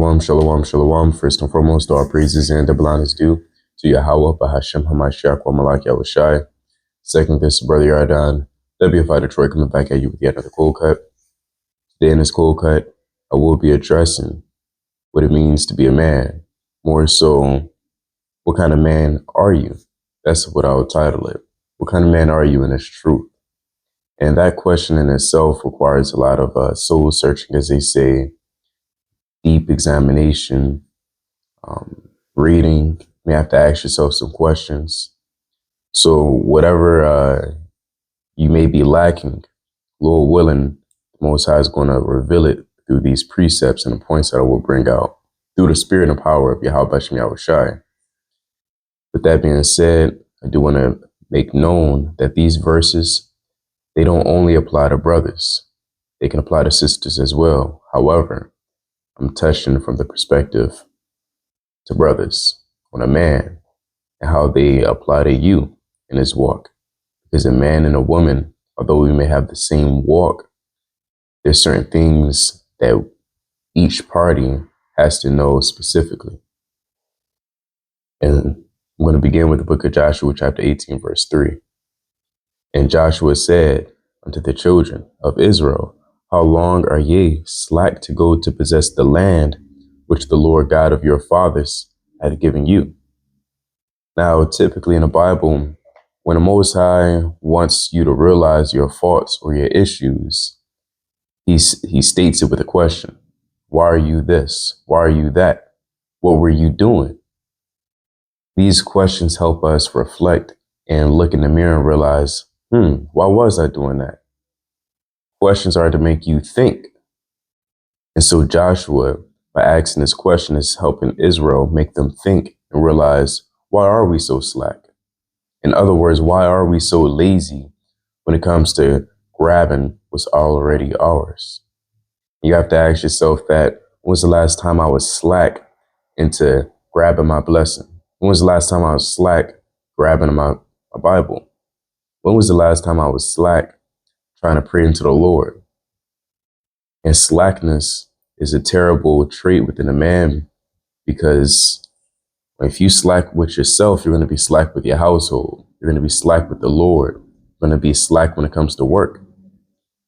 Shalom, shalom, shalom. First and foremost, all praises and the belong is due to Yahweh, Bahashem, Hamashiach, Wamalak, Yahushai. Second, this is Brother Yardan, WFI Detroit, coming back at you with yet another cold cut. Today in this cold cut, I will be addressing what it means to be a man. More so, what kind of man are you? That's what I would title it. What kind of man are you in this truth? And that question in itself requires a lot of soul searching, as they say, deep examination, reading. You may have to ask yourself some questions. So whatever you may be lacking, Lord willing, the Most High is going to reveal it through these precepts and the points that I will bring out through the spirit and power of Yahweh Bashem Yahushai. With that being said, I do want to make known that these verses, they don't only apply to brothers. They can apply to sisters as well. However, I'm touching from the perspective to brothers on a man and how they apply to you in his walk. Because a man and a woman, although we may have the same walk, there's certain things that each party has to know specifically. And I'm going to begin with the book of Joshua, chapter 18, verse 3. And Joshua said unto the children of Israel, how long are ye slack to go to possess the land which the Lord God of your fathers hath given you? Now, typically in the Bible, when the Most High wants you to realize your faults or your issues, he states it with a question. Why are you this? Why are you that? What were you doing? These questions help us reflect and look in the mirror and realize, why was I doing that? Questions are to make you think. And so Joshua, by asking this question, is helping Israel make them think and realize, why are we so slack? In other words, why are we so lazy when it comes to grabbing what's already ours? You have to ask yourself that, when was the last time I was slack into grabbing my blessing? When was the last time I was slack grabbing my Bible? When was the last time I was slack trying to pray into the Lord? And slackness is a terrible trait within a man, because if you slack with yourself, you're going to be slack with your household. You're going to be slack with the Lord. You're going to be slack when it comes to work.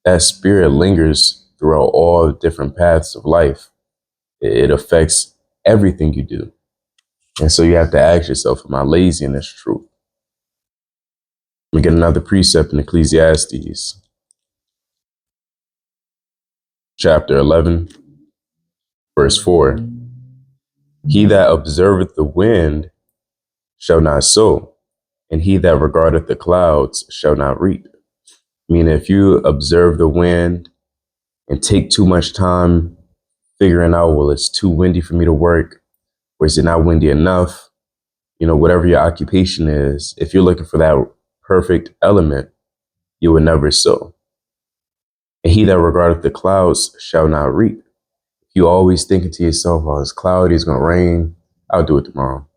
That spirit lingers throughout all different paths of life. It affects everything you do. And so you have to ask yourself, am I lazy in this truth? Let me get another precept in Ecclesiastes, chapter 11, verse 4. He that observeth the wind shall not sow, and he that regardeth the clouds shall not reap. Meaning, if you observe the wind and take too much time figuring out, well, it's too windy for me to work, or is it not windy enough? Whatever your occupation is, if you're looking for that perfect element, you will never sow. And he that regardeth the clouds shall not reap. If you always thinking to yourself, oh, it's cloudy, it's going to rain, I'll do it tomorrow.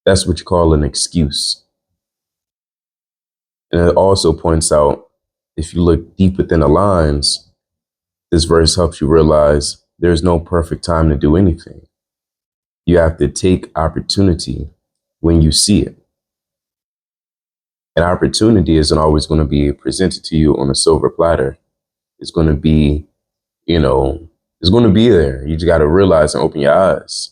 That's what you call an excuse. And it also points out, if you look deep within the lines, this verse helps you realize there's no perfect time to do anything. You have to take opportunity when you see it. An opportunity isn't always going to be presented to you on a silver platter. It's going to be, it's going to be there. You just got to realize and open your eyes.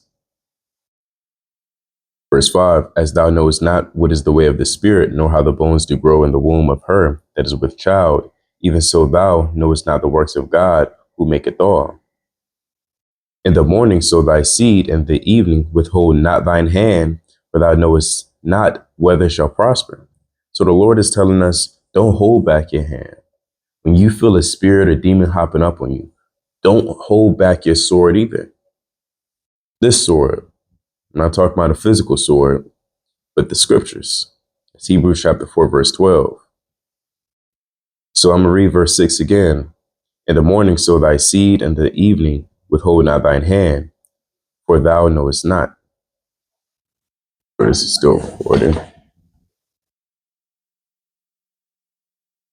Verse 5, as thou knowest not what is the way of the spirit, nor how the bones do grow in the womb of her that is with child, even so thou knowest not the works of God who maketh all. In the morning sow thy seed, and the evening withhold not thine hand, for thou knowest not whether it shall prosper. So the Lord is telling us, don't hold back your hand. When you feel a spirit or demon hopping up on you, don't hold back your sword either. This sword, I'm not talking about a physical sword, but the scriptures. It's Hebrews chapter 4, verse 12. So I'm going to read verse 6 again. In the morning sow thy seed, and the evening withhold not thine hand, for thou knowest not. This is still recording.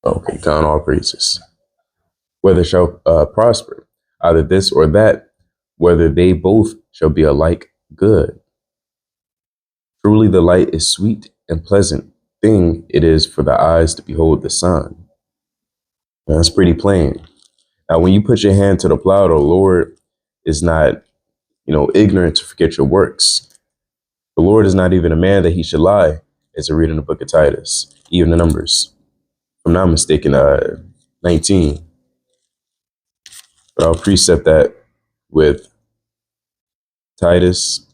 Okay, count all praises. Whether it shall prosper, either this or that, whether they both shall be alike good. Truly the light is sweet and pleasant thing it is for the eyes to behold the sun. Now, that's pretty plain. Now, when you put your hand to the plow, the Lord is not, ignorant to forget your works. The Lord is not even a man that he should lie, as I read in the book of Titus, even the Numbers. If I'm not mistaken, 19. But I'll precept that with Titus.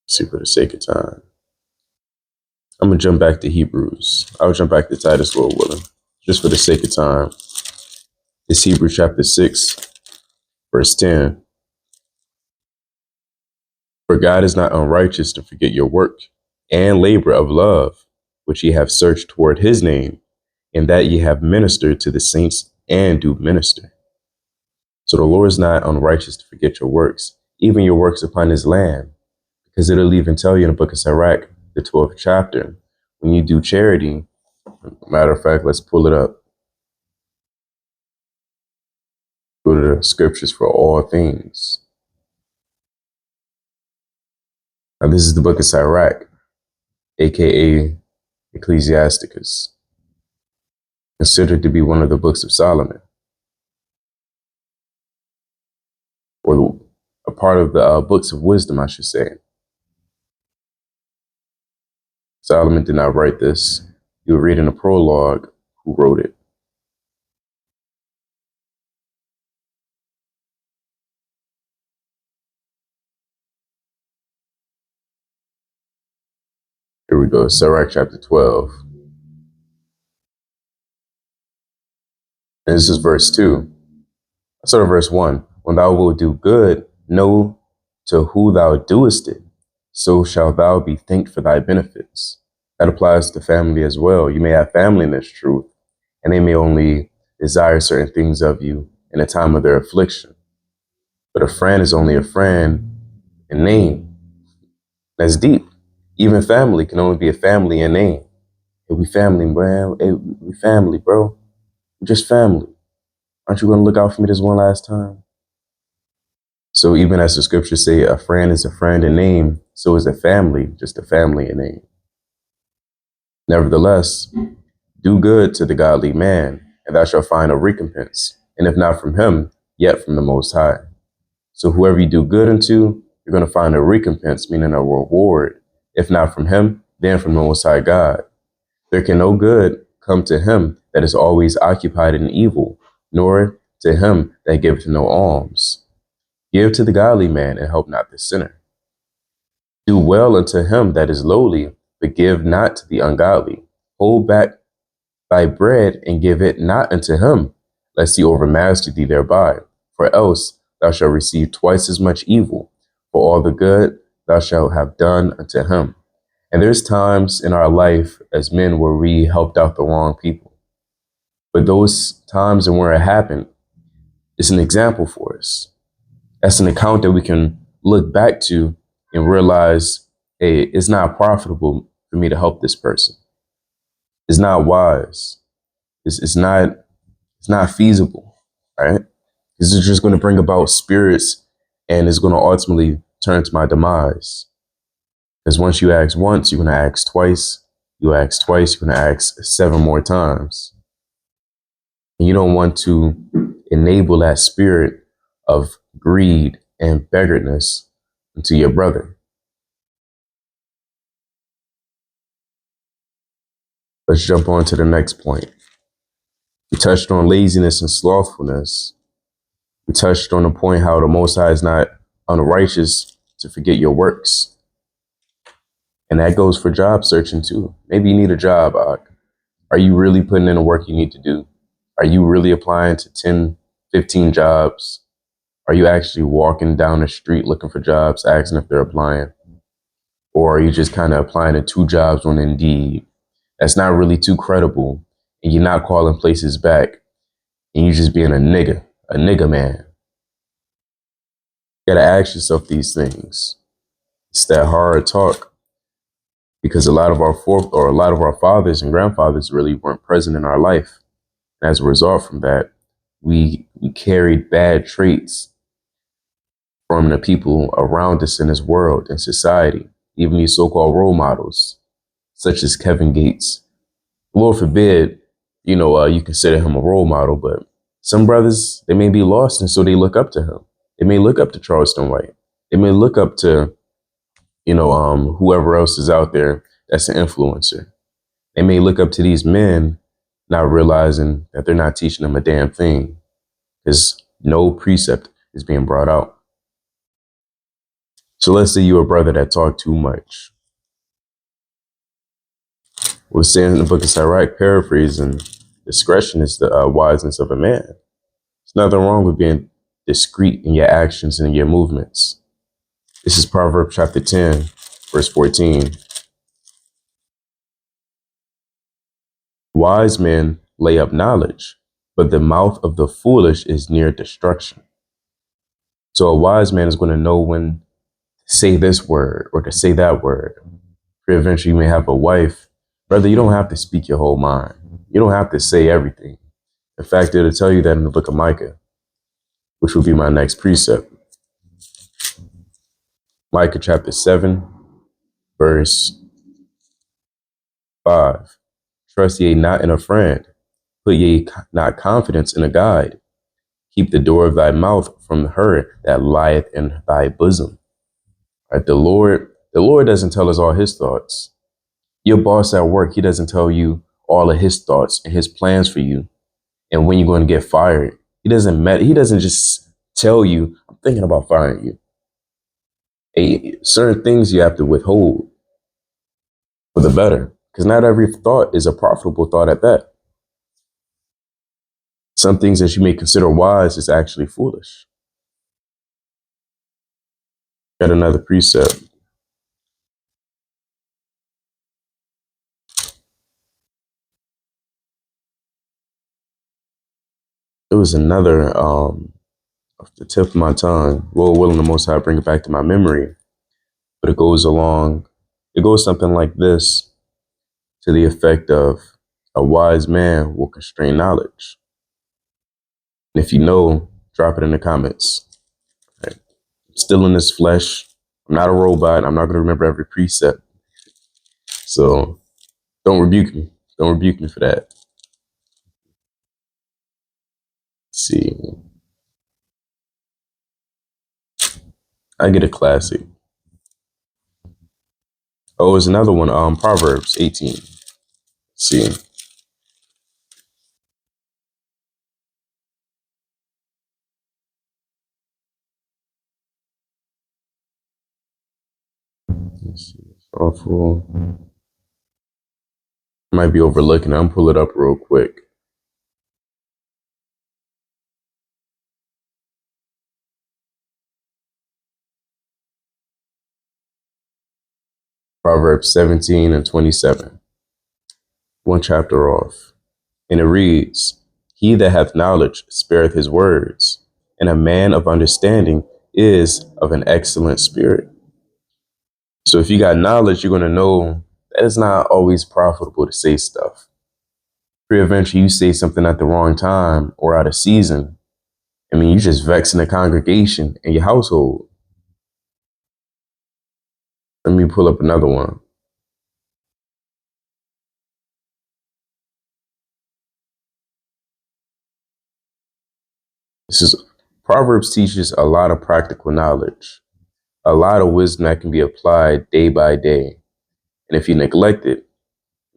See, for the sake of time, I'm going to jump back to Hebrews. I'll jump back to Titus, Lord willing, just for the sake of time. It's Hebrews chapter 6, verse 10. For God is not unrighteous to forget your work and labor of love, which ye have searched toward his name, and that ye have ministered to the saints and do minister. So the Lord is not unrighteous to forget your works, even your works upon his land, because it'll even tell you in the book of Sirach, the 12th chapter, when you do charity, matter of fact, let's pull it up. Go to the scriptures for all things. Now, this is the book of Sirach, aka Ecclesiastes, considered to be one of the books of Solomon, or a part of the books of wisdom, I should say. Solomon did not write this. You will read in a prologue who wrote it. Here we go, Sirach chapter 12. And this is verse 2. Sort of verse 1. When thou wilt do good, know to who thou doest it, so shalt thou be thanked for thy benefits. That applies to family as well. You may have family in this truth, and they may only desire certain things of you in a time of their affliction. But a friend is only a friend in name. That's deep. Even family can only be a family in name. Hey, we family, bro. Hey, we family, bro. We're just family. Aren't you going to look out for me this one last time? So even as the scriptures say, a friend is a friend in name, so is a family just a family in name. Nevertheless, do good to the godly man, and thou shalt find a recompense, and if not from him, yet from the Most High. So whoever you do good unto, you're going to find a recompense, meaning a reward. If not from him, then from the Most High God. There can no good come to him that is always occupied in evil, nor to him that giveth no alms. Give to the godly man, and help not the sinner. Do well unto him that is lowly, but give not to the ungodly. Hold back thy bread, and give it not unto him, lest he overmaster thee thereby. For else thou shalt receive twice as much evil for all the good thou shalt have done unto him. And there's times in our life as men where we helped out the wrong people. But those times and where it happened, it's an example for us. That's an account that we can look back to and realize, hey, it's not profitable for me to help this person. It's not wise. It's not feasible, right? This is just going to bring about spirits, and it's going to ultimately turn to my demise. Because once you ask once, you're going to ask twice. You ask twice, you're going to ask 7 more times. And you don't want to enable that spirit of greed and beggarness into your brother. Let's jump on to the next point. We touched on laziness and slothfulness. We touched on the point how the Most High is not unrighteous to forget your works. And that goes for job searching too. Maybe you need a job. Are you really putting in the work you need to do? Are you really applying to 10, 15 jobs? Are you actually walking down the street looking for jobs, asking if they're applying? Or are you just kind of applying to 2 jobs on Indeed? That's not really too credible. And you're not calling places back. And you're just being a nigga man. You gotta ask yourself these things. It's that hard talk. Because a lot of our fathers and grandfathers really weren't present in our life. And as a result from that, We carried bad traits from the people around us in this world and society, even these so-called role models, such as Kevin Gates. Lord forbid, you consider him a role model, but some brothers, they may be lost, and so they look up to him. They may look up to Charleston White. They may look up to, whoever else is out there that's an influencer. They may look up to these men, not realizing that they're not teaching them a damn thing, because no precept is being brought out. So let's say you're a brother that talk too much. We're saying in the book of Sirach, paraphrasing, discretion is the wiseness of a man. There's nothing wrong with being discreet in your actions and in your movements. This is Proverbs chapter 10, verse 14. Wise men lay up knowledge, but the mouth of the foolish is near destruction. So a wise man is going to know when to say this word or to say that word. Eventually you may have a wife. Brother, you don't have to speak your whole mind. You don't have to say everything. In fact, it'll tell you that in the book of Micah, which will be my next precept. Micah chapter 7, verse 5. Trust ye not in a friend, put ye not confidence in a guide. Keep the door of thy mouth from her that lieth in thy bosom. Right? The Lord doesn't tell us all his thoughts. Your boss at work, he doesn't tell you all of his thoughts and his plans for you and when you're going to get fired. He doesn't just tell you, I'm thinking about firing you. Certain things you have to withhold for the better, because not every thought is a profitable thought at that. Some things that you may consider wise is actually foolish. Got another precept. There was another, off the tip of my tongue. Lord willing, the Most High bring it back to my memory. But it goes something like this, to the effect of, a wise man will constrain knowledge. And if you know, drop it in the comments. Right. I'm still in this flesh. I'm not a robot. I'm not going to remember every precept. So don't rebuke me. Don't rebuke me for that. Let's see. I get a classic. Oh, there's another one. Proverbs 18. Let's see. Let's see. Awful. Might be overlooking it. I'm pull it up real quick. Proverbs 17 and 27. One chapter off. And it reads, He that hath knowledge spareth his words, and a man of understanding is of an excellent spirit. So if you got knowledge, you're going to know that it's not always profitable to say stuff. Eventually you say something at the wrong time or out of season. I mean, you just vexing the congregation and your household. Let me pull up another one. This is Proverbs teaches a lot of practical knowledge, a lot of wisdom that can be applied day by day. And if you neglect it,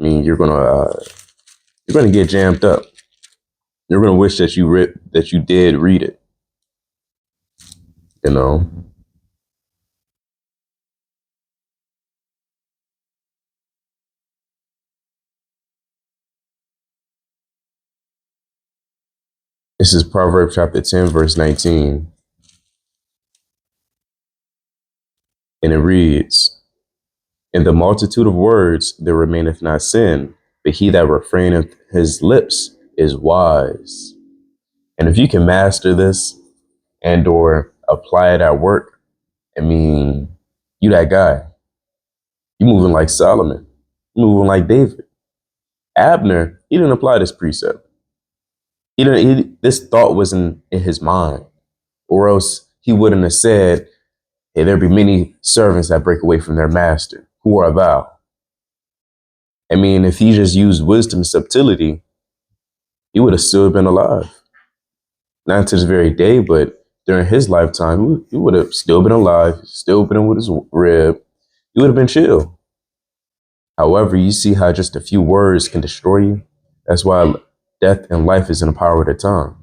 I mean, you're gonna get jammed up. You're gonna wish that you did read it. You know. This is Proverbs chapter 10, verse 19. And it reads, In the multitude of words there remaineth not sin, but he that refraineth his lips is wise. And if you can master this and or apply it at work, I mean, you that guy. You moving like Solomon. You moving like David. Abner, he didn't apply this precept. This thought wasn't in his mind, or else he wouldn't have said, hey, there be many servants that break away from their master. Who are thou? I mean, if he just used wisdom and subtlety, he would have still been alive. Not to this very day, but during his lifetime, he would have still been alive, still been with his rib. He would have been chill. However, you see how just a few words can destroy you. That's why death and life is in the power of the tongue.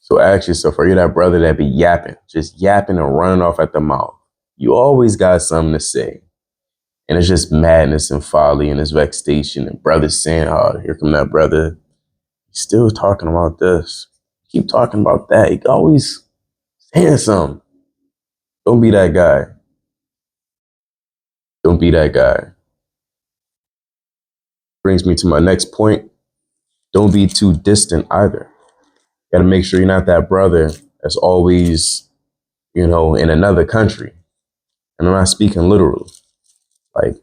So ask yourself, are you that brother that be yapping, just yapping and running off at the mouth? You always got something to say. And it's just madness and folly and it's vexation. And brothers saying, oh, here come that brother. He's still talking about this. Keep talking about that. He always saying something. Don't be that guy. Don't be that guy. Brings me to my next point. Don't be too distant either. Got to make sure you're not that brother that's always, in another country. And I'm not speaking literally. Like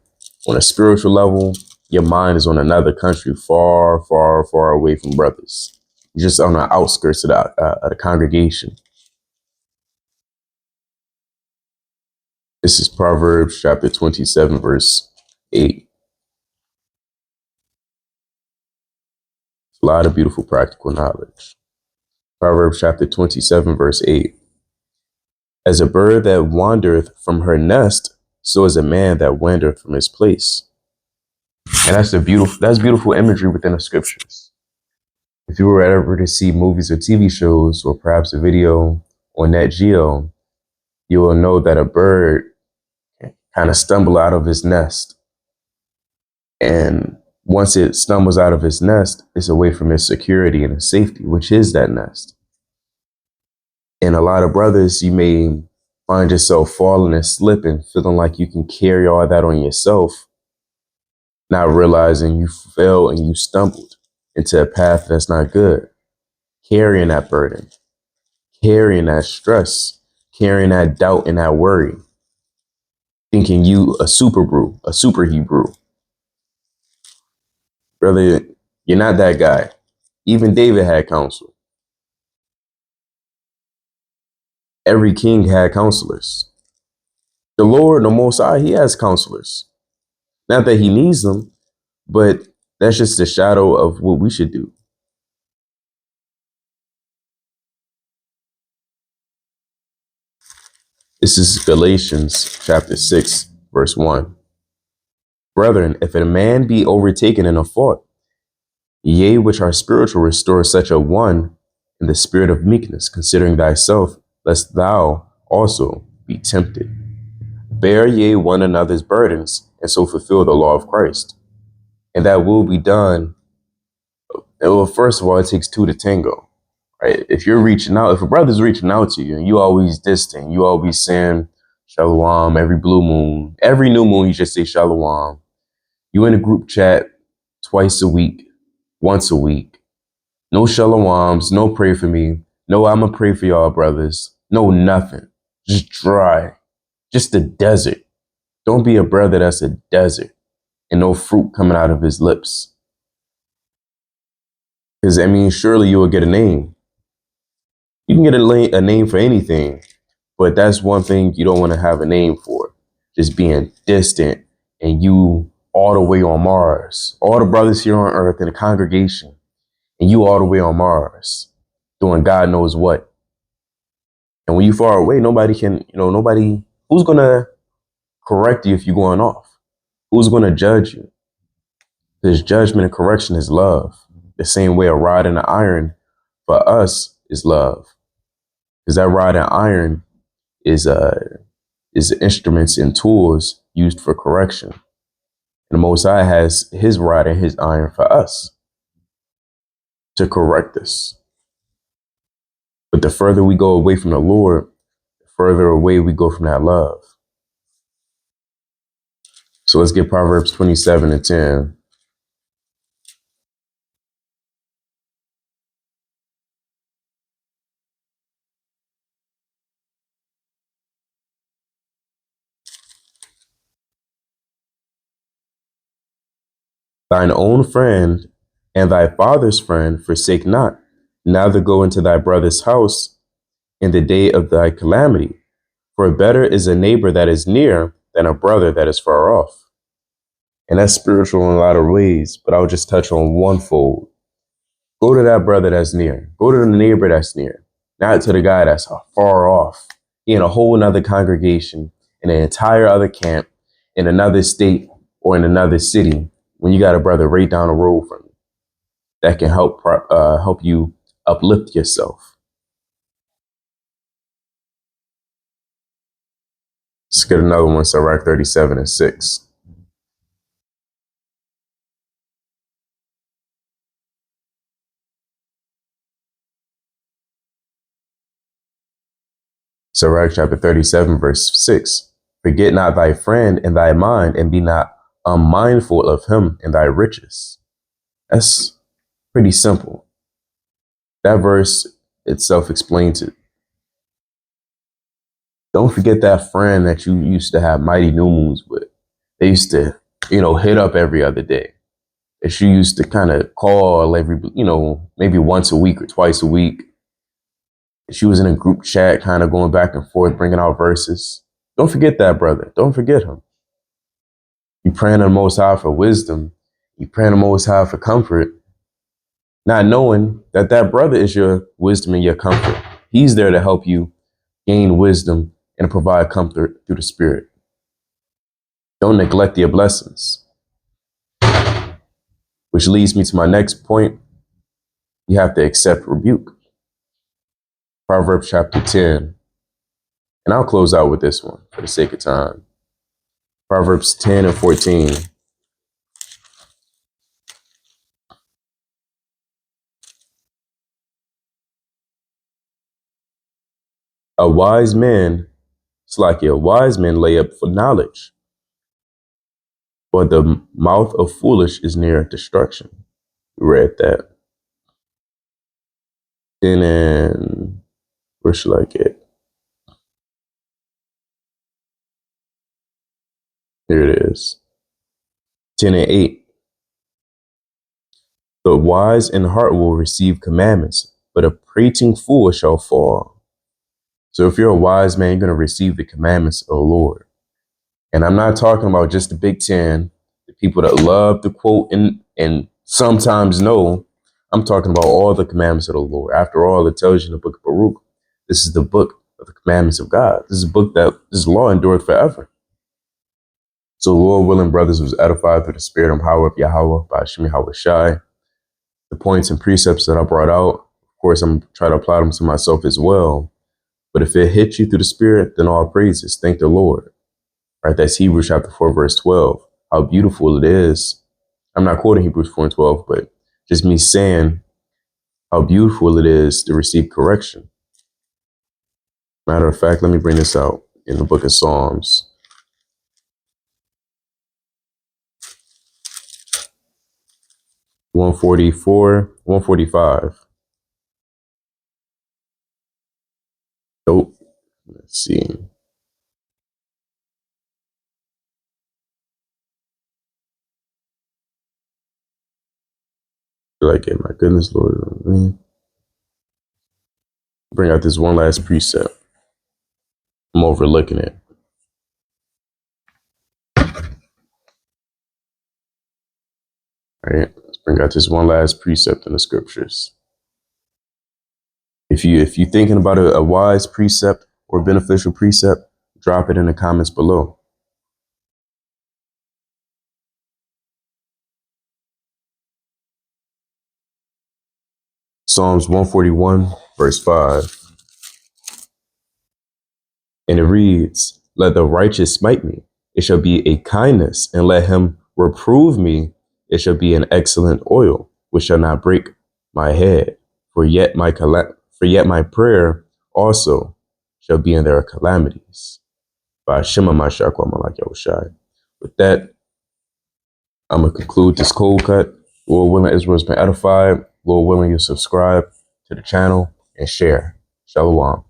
on a spiritual level, your mind is on another country, far, far, far away from brothers. You're just on the outskirts of the congregation. This is Proverbs chapter 27, verse 8. A lot of beautiful practical knowledge. Proverbs chapter 27, verse 8. As a bird that wandereth from her nest, so is a man that wandereth from his place. And that's beautiful imagery within the scriptures. If you were ever to see movies or TV shows, or perhaps a video on Nat Geo, you will know that a bird kind of stumble out of his nest. And once it stumbles out of his nest, it's away from its security and its safety, which is that nest. And a lot of brothers, you may find yourself falling and slipping, feeling like you can carry all that on yourself, not realizing you fell and you stumbled into a path that's not good, carrying that burden, carrying that stress, carrying that doubt and that worry, thinking you a super Hebrew. Brother, you're not that guy. Even David had counsel. Every king had counselors. The Lord, the Most High, he has counselors. Not that he needs them, but that's just a shadow of what we should do. This is Galatians chapter 6, verse 1. Brethren, if a man be overtaken in a fault, ye which are spiritual, restore such a one in the spirit of meekness, considering thyself, lest thou also be tempted. Bear ye one another's burdens, and so fulfill the law of Christ. And that will be done. Well, first of all, it takes two to tango, right? If you're reaching out, if a brother's reaching out to you and you always distant, you always saying shalom every blue moon, every new moon, you just say shalom. You in a group chat twice a week, once a week. No shaloms, no pray for me. No, I'ma pray for y'all, brothers. No, nothing. Just dry. Just a desert. Don't be a brother that's a desert and no fruit coming out of his lips. Because, surely you will get a name. You can get a name for anything, but that's one thing you don't want to have a name for. Just being distant and you all the way on Mars. All the brothers here on earth in the congregation and you all the way on Mars doing God knows what. And when you far away, who's going to correct you if you're going off? Who's going to judge you? Because judgment and correction is love. The same way a rod and an iron for us is love. Because that rod and iron is instruments and tools used for correction. And the Most High has his rod and his iron for us to correct us. But the further we go away from the Lord, the further away we go from that love. So let's get Proverbs 27 and 10. Thine own friend And thy father's friend forsake not, neither go into thy brother's house in the day of thy calamity. For better is a neighbor that is near than a brother that is far off. And that's spiritual in a lot of ways, but I'll just touch on one fold. Go to that brother that's near. Go to the neighbor that's near, not to the guy that's far off. He in a whole another congregation, in an entire other camp, in another state, or in another city, when you got a brother right down the road from you that can help you uplift yourself. Let's get another one, Sirach 37:6. Sirach chapter 37, verse 6. Forget not thy friend in thy mind, and be not unmindful of him in thy riches. That's pretty simple. That verse itself explains it. Don't forget that friend that you used to have mighty new moons with. They used to, hit up every other day. That you used to kind of call every, maybe once a week or twice a week. She was in a group chat, kind of going back and forth, bringing out verses. Don't forget that brother. Don't forget him. You praying to the Most High for wisdom. You praying to the Most High for comfort, not knowing that that brother is your wisdom and your comfort. He's there to help you gain wisdom and provide comfort through the Spirit. Don't neglect your blessings. Which leads me to my next point. You have to accept rebuke. Proverbs chapter 10. And I'll close out with this one for the sake of time. Proverbs 10 and 14. A wise man lay up for knowledge, but the mouth of foolish is near destruction. We read that. And where should I get? Here it is. 10 and 8. The wise in heart will receive commandments, but a prating fool shall fall. So if you're a wise man, you're going to receive the commandments of the Lord. And I'm not talking about just the Big Ten, the people that love to quote and sometimes know. I'm talking about all the commandments of the Lord. After all, it tells you in the book of Baruch, this is the book of the commandments of God. This is a book that this law endureth forever. So Lord willing, brothers, was edified through the spirit and power of Yahweh by Hashem Yahweh Shai. The points and precepts that I brought out, of course, I'm trying to apply them to myself as well. But if it hits you through the spirit, then all praises. Thank the Lord. Right? That's Hebrews chapter 4, verse 12. How beautiful it is. I'm not quoting Hebrews 4 and 12, but just me saying how beautiful it is to receive correction. Matter of fact, let me bring this out in the book of Psalms. (144), 145. Nope. Let's see. Like it, my goodness, Lord. Bring out this one last precept. I'm overlooking it. All right. Let's bring out this one last precept in the scriptures. If you're thinking about a wise precept or beneficial precept, drop it in the comments below. Psalms 141, verse 5. And it reads, let the righteous smite me. It shall be a kindness, and let him reprove me. It shall be an excellent oil, which shall not break my head. For yet my prayer also shall be in their calamities. By Shema Mashak Malak Yahushai. With that, I'm going to conclude this cold cut. Lord willing, Israel's been edified. Lord willing, you subscribe to the channel and share. Shalom.